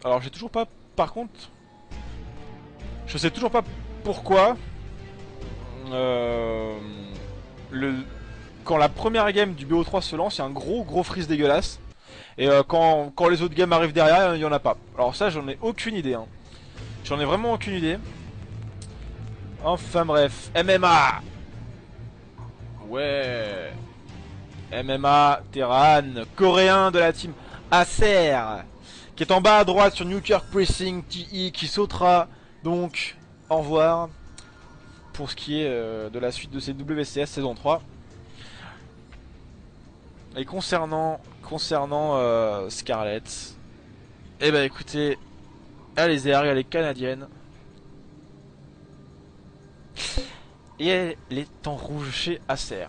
Alors j'ai toujours pas, par contre, je sais toujours pas pourquoi le... quand la première game du BO3 se lance, il y a un gros freeze dégueulasse. Et quand les autres games arrivent derrière, il y en a pas. Alors ça, j'en ai aucune idée. Hein. J'en ai vraiment aucune idée. Enfin bref, MMA. Ouais. MMA, Terran, coréen de la team Acer, qui est en bas à droite sur Newkirk Pressing TI, qui sautera. Donc, au revoir pour ce qui est de la suite de ces WCS saison 3. Et concernant Scarlett, eh ben écoutez, elle est canadienne. Et elle est en rouge chez Acer.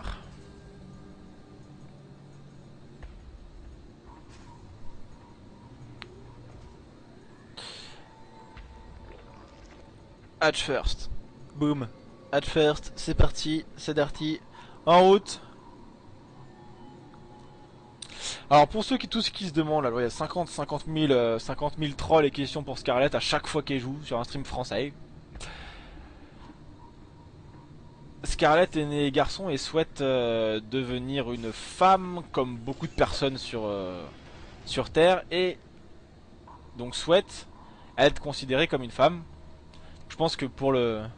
Hatch first. Boom. Hatch first, c'est parti, c'est dirty. En route. Alors pour tous qui se demandent, alors il y a 50 000 trolls et questions pour Scarlett à chaque fois qu'elle joue sur un stream français. Scarlett est née garçon et souhaite devenir une femme comme beaucoup de personnes sur Terre, et donc souhaite être considérée comme une femme. Je pense que pour le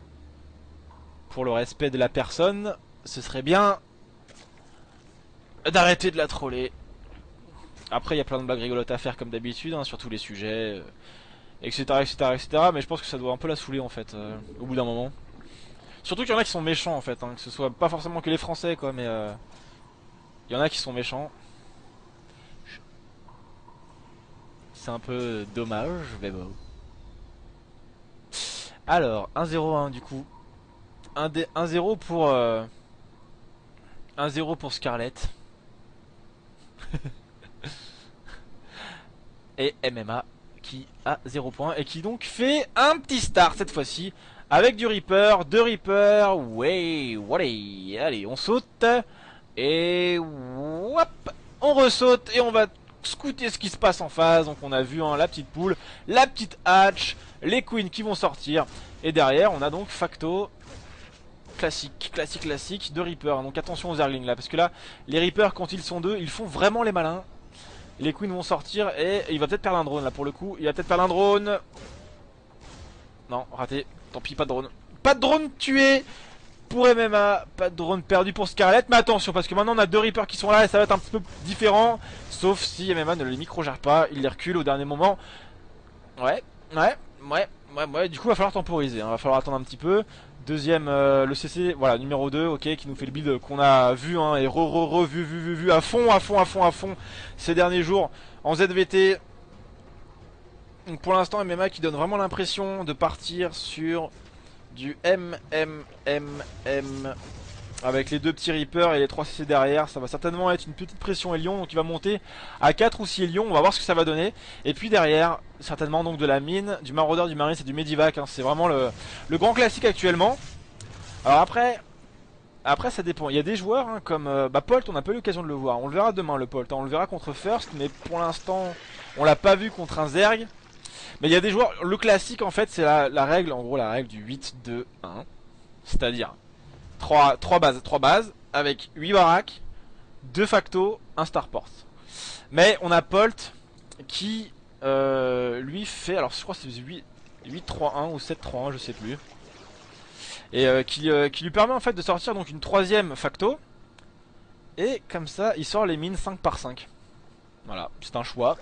respect de la personne, ce serait bien d'arrêter de la troller. Après il y a plein de blagues rigolotes à faire comme d'habitude, hein, sur tous les sujets, etc., etc. Mais je pense que ça doit un peu la saouler en fait, au bout d'un moment. Surtout qu'il y en a qui sont méchants en fait, hein, que ce soit pas forcément que les Français quoi, mais il y en a qui sont méchants. C'est un peu dommage, mais bon. Alors, 1-0-1 du coup. 1-0 pour 1-0 pour Scarlett. Et MMA qui a 0 points et qui donc fait un petit start cette fois-ci avec du Reaper, 2 Reaper. Ouais, allez, on saute et hop, on ressaute et on va scouter ce qui se passe en face. Donc on a vu hein, la petite poule, la petite hatch, les queens qui vont sortir, et derrière on a donc Facto. Classique, de Reaper. Donc attention aux Zerglings là, parce que là les Reapers quand ils sont deux, ils font vraiment les malins. Les queens vont sortir et il va peut-être perdre un drone là pour le coup. Il va peut-être perdre un drone. Non, raté. Tant pis, pas de drone. Pas de drone tué pour MMA. Pas de drone perdu pour Scarlett. Mais attention, parce que maintenant on a 2 Reapers qui sont là et ça va être un petit peu différent. Sauf si MMA ne les micro-gère pas. Il les recule au dernier moment. Ouais. Du coup, il va falloir temporiser. Hein. Va falloir attendre un petit peu. Deuxième, le CC, voilà, numéro 2, ok, qui nous fait le build qu'on a vu, hein, et revu à fond ces derniers jours en ZVT. Donc pour l'instant, MMA qui donne vraiment l'impression de partir sur du avec les 2 petits Reapers et les 3 CC derrière. Ça va certainement être une petite pression Hélion, donc il va monter à 4 ou 6 Hélions, on va voir ce que ça va donner. Et puis derrière, certainement donc de la mine, du maraudeur, du marine, c'est du Medivac, hein. C'est vraiment le grand classique actuellement. Alors après ça dépend, il y a des joueurs hein, comme Polt, on n'a pas eu l'occasion de le voir. On le verra demain le Polt, hein. On le verra contre First, mais pour l'instant on l'a pas vu contre un Zerg. Mais il y a des joueurs, le classique en fait c'est la règle, en gros la règle du 8-2-1. C'est-à-dire 3 bases avec 8 baraques, 2 facto, 1 starport. Mais on a Polt qui lui fait, alors je crois que c'est 8-3-1 ou 7-3-1, je sais plus. Et qui lui permet en fait de sortir donc une 3ème facto. Et comme ça il sort les mines 5 par 5. Voilà, c'est un choix.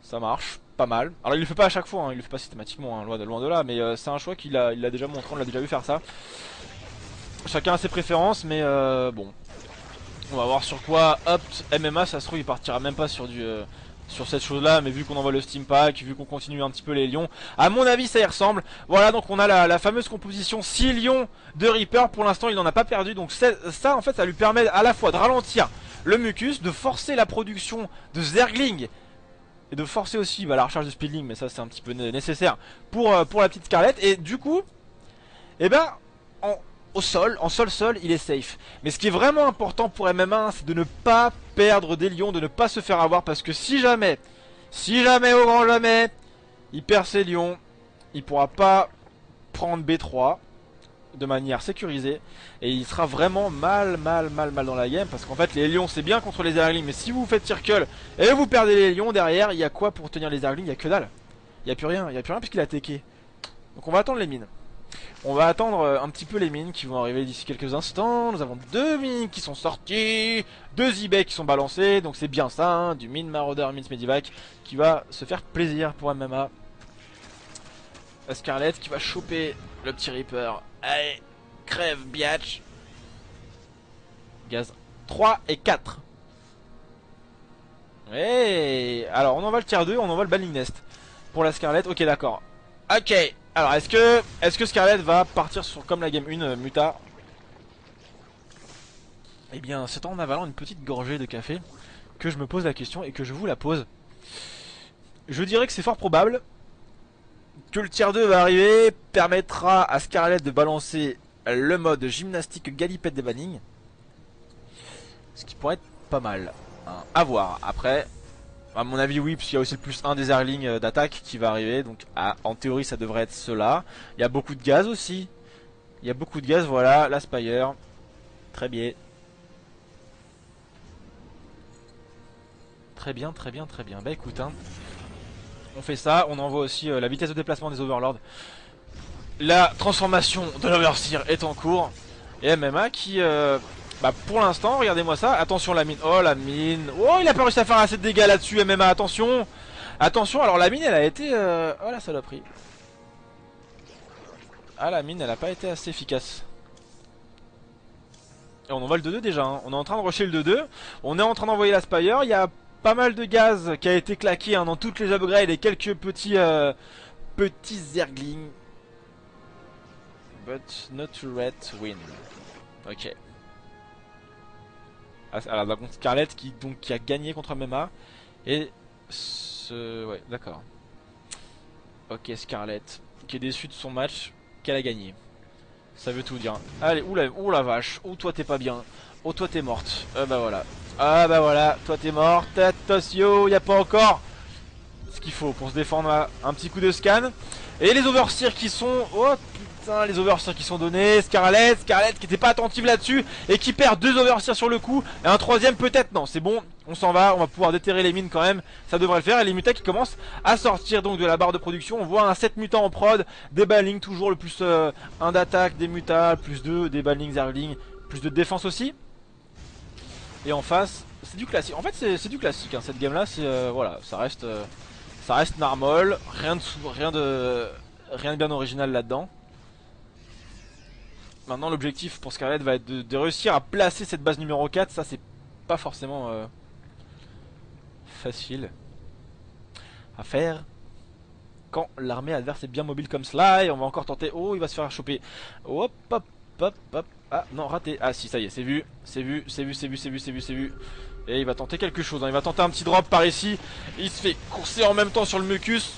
Ça marche, pas mal. Alors il le fait pas à chaque fois, hein, il le fait pas systématiquement, hein, loin de là. Mais c'est un choix qu'il a déjà montré, on l'a déjà vu faire ça. Chacun a ses préférences, mais bon. On va voir sur quoi opte MMA. Ça se trouve il partira même pas sur sur cette chose là, mais vu qu'on envoie le Steam Pack, vu qu'on continue un petit peu les lions, à mon avis ça y ressemble. Voilà, donc on a la fameuse composition 6 lions de Reaper. Pour l'instant il n'en a pas perdu, donc ça en fait ça lui permet à la fois de ralentir le mucus, de forcer la production de Zergling, et de forcer aussi la recharge de Speedling, mais ça c'est un petit peu nécessaire pour la petite Scarlett. Et du coup, eh ben au sol, en sol, il est safe. Mais ce qui est vraiment important pour MMA, c'est de ne pas perdre des lions, de ne pas se faire avoir. Parce que si jamais, au grand jamais, il perd ses lions, il pourra pas prendre B3 de manière sécurisée. Et il sera vraiment mal dans la game. Parce qu'en fait, les lions, c'est bien contre les Zerglings. Mais si vous faites circle et vous perdez les lions, derrière, il y a quoi pour tenir les Zerglings? Il y a que dalle. Il y a plus rien puisqu'il a TK. Donc on va attendre les mines. On va attendre un petit peu les mines qui vont arriver d'ici quelques instants. Nous avons 2 mines qui sont sorties, 2 eBay qui sont balancés. Donc c'est bien ça, hein, du mine Marauder, mine Medivac qui va se faire plaisir pour MMA. La Scarlett qui va choper le petit Reaper. Allez, crève biatch. Gaz 3 et 4. Et alors on envoie le tier 2, on envoie le Battling Nest. Pour la Scarlett, ok d'accord. Ok, alors est-ce que Scarlett va partir sur comme la game 1 Muta? Eh bien c'est en avalant une petite gorgée de café que je me pose la question et que je vous la pose. Je dirais que c'est fort probable que le tier 2 va arriver, permettra à Scarlett de balancer le mode gymnastique galipette des bannings. Ce qui pourrait être pas mal, hein, à voir. Après, à mon avis oui, puisqu'il y a aussi le plus 1 des Zerglings d'attaque qui va arriver. Donc en théorie ça devrait être cela. Il y a beaucoup de gaz aussi. Il y a beaucoup de gaz, voilà, la Spire. Très bien. Très bien. Bah écoute, hein, on fait ça, on envoie aussi la vitesse de déplacement des Overlords. La transformation de l'Overseer est en cours. Et MMA qui... bah pour l'instant, regardez-moi ça. Attention la mine. Oh la mine. Oh il a pas réussi à faire assez de dégâts là-dessus MMA. Attention. Attention. Alors la mine elle a été... Oh la saloperie. Ah la mine elle a pas été assez efficace. Et on envoie le 2-2 déjà, hein. On est en train de rusher le 2-2. On est en train d'envoyer la Spire. Il y a pas mal de gaz qui a été claqué, hein, dans toutes les upgrades. Et quelques petits Zerglings. But not red win. Ok. Alors la contre Scarlett qui a gagné contre MMA. Et ouais d'accord. Ok Scarlett qui est déçue de son match qu'elle a gagné. Ça veut tout dire. Allez, ouh la vache. Ouh toi t'es pas bien. Oh toi t'es morte. Bah voilà. Ah bah voilà, toi t'es morte. Attention, y a pas encore ce qu'il faut pour se défendre là. Un petit coup de scan. Et les overseers qui sont... Oh putain, les overseers qui sont donnés. Scarlett qui était pas attentive là-dessus et qui perd 2 overseers sur le coup. Et un troisième peut-être. Non, c'est bon, on s'en va. On va pouvoir déterrer les mines quand même. Ça devrait le faire. Et les mutas qui commencent à sortir donc de la barre de production. On voit un 7 mutants en prod. Des ballings toujours le plus 1 d'attaque, des mutas, plus 2, des ballings, zerglings, plus de défense aussi. Et en face, c'est du classique. En fait, c'est du classique, hein. Cette game là, c'est voilà, ça reste normal, rien de bien original là-dedans. Maintenant, l'objectif pour Scarlett va être de réussir à placer cette base numéro 4. Ça, c'est pas forcément facile à faire quand l'armée adverse est bien mobile comme cela. Et on va encore tenter. Oh, il va se faire choper. Hop, hop, hop, hop. Ah non, raté. Ah si, ça y est, c'est vu. Et il va tenter quelque chose, hein. Il va tenter un petit drop par ici. Il se fait courser en même temps sur le mucus.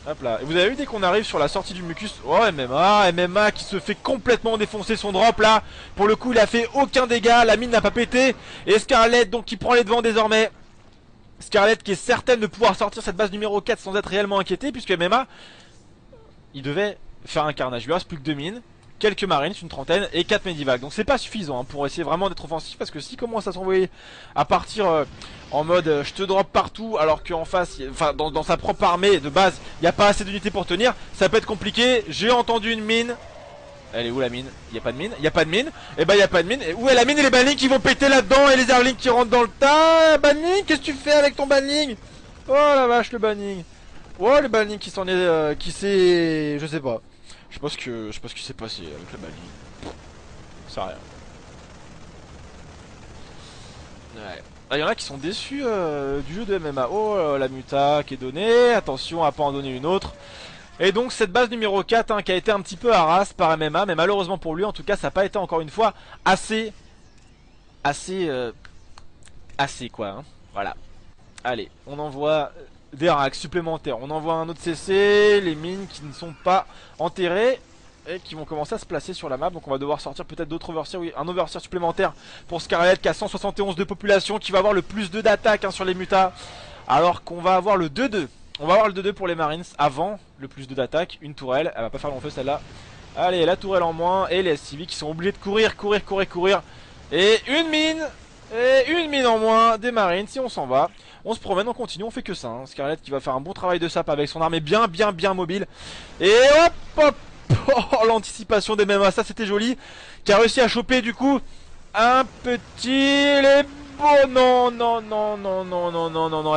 Hop là. Et vous avez vu dès qu'on arrive sur la sortie du mucus. Oh MMA qui se fait complètement défoncer son drop là. Pour le coup il a fait aucun dégât. La mine n'a pas pété. Et Scarlett donc qui prend les devants désormais. Scarlett qui est certaine de pouvoir sortir cette base numéro 4 sans être réellement inquiété. Puisque MMA il devait faire un carnage. Il lui reste plus que 2 mines, quelques marines, une trentaine et 4 medivacs. Donc c'est pas suffisant, hein, pour essayer vraiment d'être offensif. Parce que s'il commence à s'envoyer à partir en mode je te drop partout, alors qu'en face, enfin dans sa propre armée de base, il n'y a pas assez d'unités pour tenir, ça peut être compliqué. J'ai entendu une mine. Elle est où la mine? Il n'y a pas de mine. Il n'y a pas de mine. Et bah il n'y a pas de mine. Et où est la mine? Et les bannings qui vont péter là-dedans. Et les zerglings qui rentrent dans le tas. Banning, qu'est-ce que tu fais avec ton banning? Oh la vache, le banning. Oh le banning qui s'en est... qui s'est... Je sais pas. Je sais pas ce qui s'est passé avec le banning. Ça rien. Ouais. Ah, y en a qui sont déçus du jeu de MMA. Oh la muta qui est donnée. Attention à pas en donner une autre. Et donc cette base numéro 4, hein, qui a été un petit peu harasse par MMA. Mais malheureusement pour lui en tout cas ça n'a pas été encore une fois assez quoi, hein. Voilà. Allez, on envoie des racks supplémentaires. On envoie un autre CC. Les mines qui ne sont pas enterrées. et qui vont commencer à se placer sur la map. Donc on va devoir sortir peut-être d'autres overseers, oui, un overseer supplémentaire pour Scarlet qui a 171 de population, qui va avoir le plus 2 d'attaque hein, sur les mutas. Alors qu'on va avoir le 2-2. On va avoir le 2-2 pour les Marines avant le plus 2 d'attaque. Une tourelle, elle va pas faire long feu celle-là. Allez, la tourelle en moins et les SCV qui sont obligés de courir. Et une mine en moins des Marines si on s'en va. On se promène, on continue, on fait que ça hein. Scarlet qui va faire un bon travail de sap avec son armée bien mobile. Et hop. Oh, l'anticipation des MMA, ça c'était joli. Qui a réussi à choper du coup un petit... Les beaux... Non,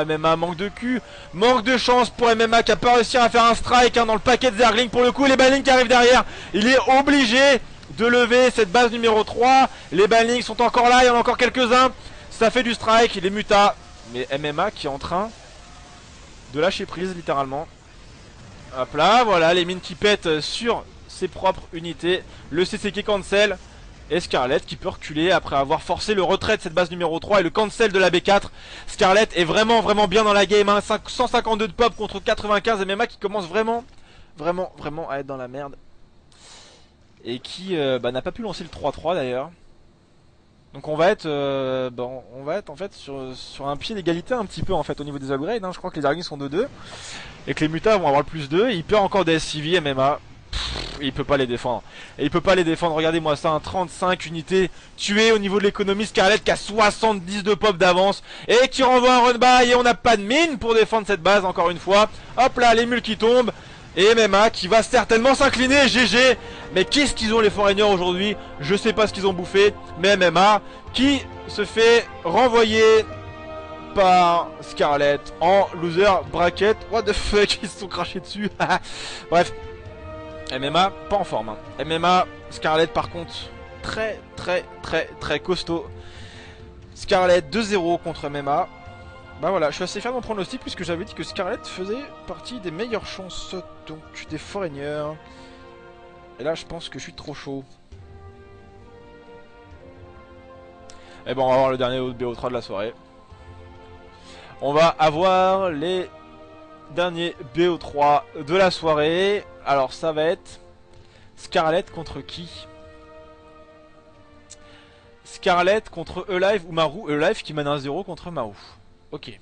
MMA manque de cul. Manque de chance pour MMA qui a pas réussi à faire un strike hein, dans le paquet de Zergling. Pour le coup, les Banlings qui arrivent derrière. Il est obligé de lever cette base numéro 3. Les Banlings sont encore là, il y en a encore quelques-uns. Ça fait du strike, les mutas. Mais MMA qui est en train de lâcher prise littéralement. Hop là, voilà, les mines qui pètent sur ses propres unités. Le CCK cancel. Et Scarlet qui peut reculer après avoir forcé le retrait de cette base numéro 3 et le cancel de la B4. Scarlet est vraiment bien dans la game hein. 152 de pop contre 95 MMA qui commence vraiment à être dans la merde. Et qui n'a pas pu lancer le 3-3 d'ailleurs. Donc on va être en fait sur un pied d'égalité un petit peu en fait au niveau des upgrades hein. Je crois que les Zerglings sont 2-2 et que les mutas vont avoir le plus 2. Il perd encore des SCV MMA. Il peut pas les défendre. Et il peut pas les défendre. Regardez-moi ça, un 35 unités tuées au niveau de l'économie. Scarlet qui a 70 de pop d'avance et qui renvoie un run by. Et on n'a pas de mine pour défendre cette base encore une fois. Hop là, les mules qui tombent. Et MMA qui va certainement s'incliner. GG. Mais qu'est-ce qu'ils ont les Foreigners aujourd'hui? Je sais pas ce qu'ils ont bouffé. Mais MMA qui se fait renvoyer par Scarlet en loser bracket. What the fuck, ils se sont crachés dessus. Bref. MMA pas en forme hein. MMA, Scarlet par contre très costaud. Scarlet 2-0 contre MMA. Bah voilà, je suis assez fier de mon pronostic puisque j'avais dit que Scarlet faisait partie des meilleures chances donc des Foreigners. Et là je pense que je suis trop chaud. Et bon on va avoir le dernier BO3 de la soirée. On va avoir les derniers BO3 de la soirée. Alors ça va être Scarlet contre qui? Scarlet contre Elive ou Maru. Elive qui mène 1-0 contre Maru. Ok.